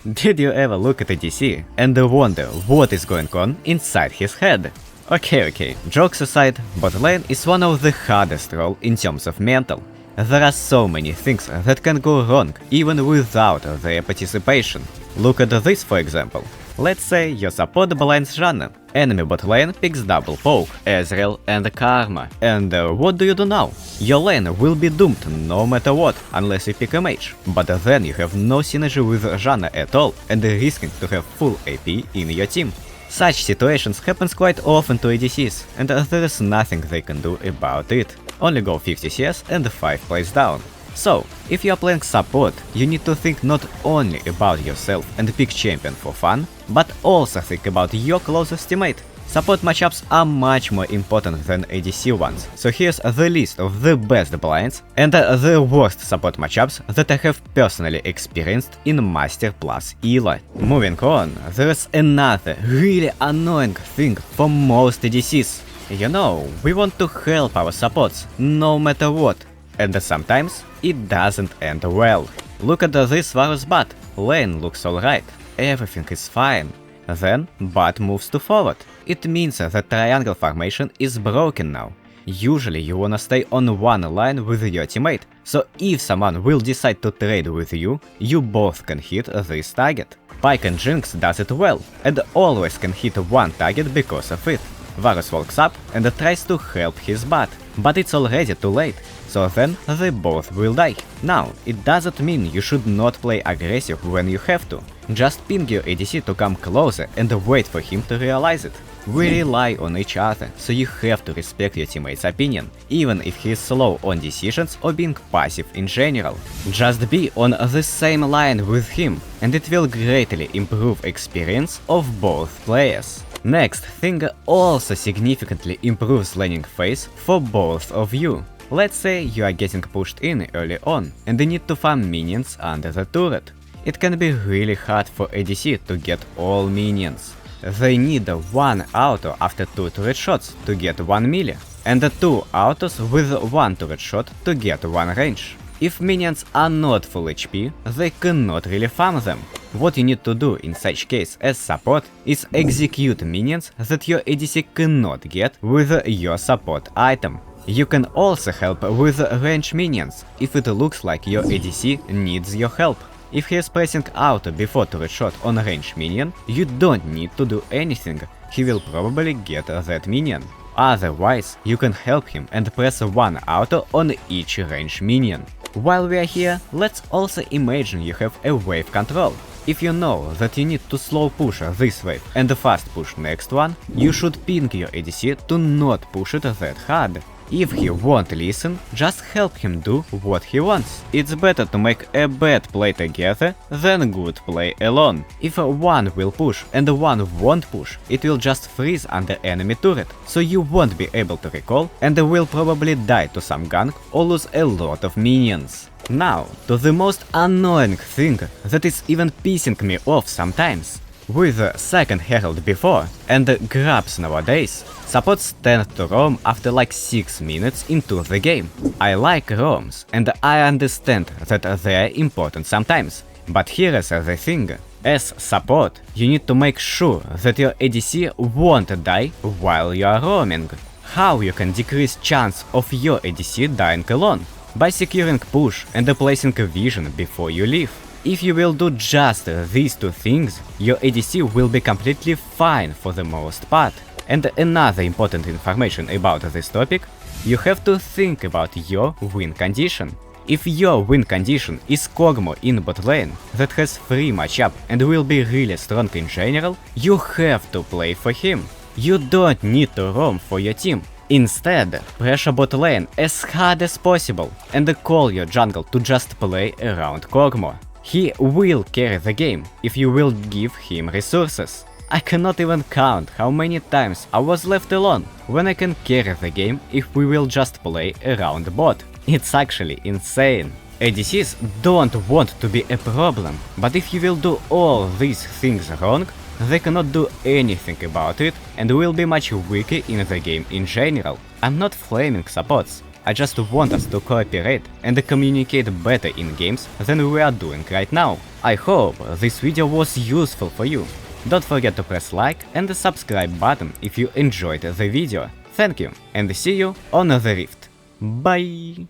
Did you ever look at ADC and wonder what is going on inside his head? Okay, jokes aside, bot lane is one of the hardest role in terms of mental. There are so many things that can go wrong even without their participation. Look at this for example. Let's say your support blinds Janna. Enemy bot lane picks double poke, Ezreal and Karma. And what do you do now? Your lane will be doomed no matter what, unless you pick a mage. But then you have no synergy with Janna at all and risking to have full AP in your team. Such situations happens quite often to ADCs, and there is nothing they can do about it. Only go 50 CS and 5 plays down. So, if you are playing support, you need to think not only about yourself and pick champion for fun, but also think about your closest teammate. Support matchups are much more important than ADC ones, so here's the list of the best blinds and the worst support matchups that I have personally experienced in Master plus Elo. Moving on, there is another really annoying thing for most ADCs. You know, we want to help our supports no matter what, and sometimes it doesn't end well. Look at this Varus bot. Lane looks alright, everything is fine. Then bot moves to forward. It means that triangle formation is broken now. Usually you wanna stay on one line with your teammate, so if someone will decide to trade with you, you both can hit this target. Pyke and Jinx does it well, and always can hit one target because of it. Varus walks up and tries to help his bot, but it's already too late, so then they both will die. Now, it doesn't mean you should not play aggressive when you have to. Just ping your ADC to come closer and wait for him to realize it. We rely on each other, so you have to respect your teammate's opinion, even if he is slow on decisions or being passive in general. Just be on the same line with him, and it will greatly improve experience of both players. Next thing also significantly improves laning phase for both of you. Let's say you are getting pushed in early on and need to farm minions under the turret. It can be really hard for ADC to get all minions. They need one auto after 2 turret shots to get 1 melee, and 2 autos with 1 turret shot to get 1 range. If minions are not full HP, they cannot really farm them. What you need to do in such case as support is execute minions that your ADC cannot get with your support item. You can also help with range minions, if it looks like your ADC needs your help. If he is pressing auto before turret shot on range minion, you don't need to do anything, he will probably get that minion. Otherwise, you can help him and press 1 auto on each range minion. While we are here, let's also imagine you have a wave control. If you know that you need to slow push this wave and fast push next one, you should ping your ADC to not push it that hard. If he won't listen, just help him do what he wants. It's better to make a bad play together than good play alone. If one will push and one won't push, it will just freeze under enemy turret, so you won't be able to recall and will probably die to some gank or lose a lot of minions. Now, to the most annoying thing that is even pissing me off sometimes. With second herald before and grabs nowadays, supports tend to roam after like 6 minutes into the game. I like roams and I understand that they are important sometimes, but here is the thing. As support, you need to make sure that your ADC won't die while you are roaming. How you can decrease chance of your ADC dying alone? By securing push and placing a vision before you leave. If you will do just these 2 things, your ADC will be completely fine for the most part. And another important information about this topic, you have to think about your win condition. If your win condition is Kog'Maw in bot lane that has free matchup and will be really strong in general, you have to play for him. You don't need to roam for your team. Instead, pressure bot lane as hard as possible and call your jungle to just play around Kog'Maw. He will carry the game if you will give him resources. I cannot even count how many times I was left alone when I can carry the game if we will just play around bot. It's actually insane. ADCs don't want to be a problem, but if you will do all these things wrong, they cannot do anything about it and will be much weaker in the game in general. I'm not flaming supports, I just want us to cooperate and communicate better in games than we are doing right now. I hope this video was useful for you. Don't forget to press like and the subscribe button if you enjoyed the video. Thank you, and see you on the Rift. Bye!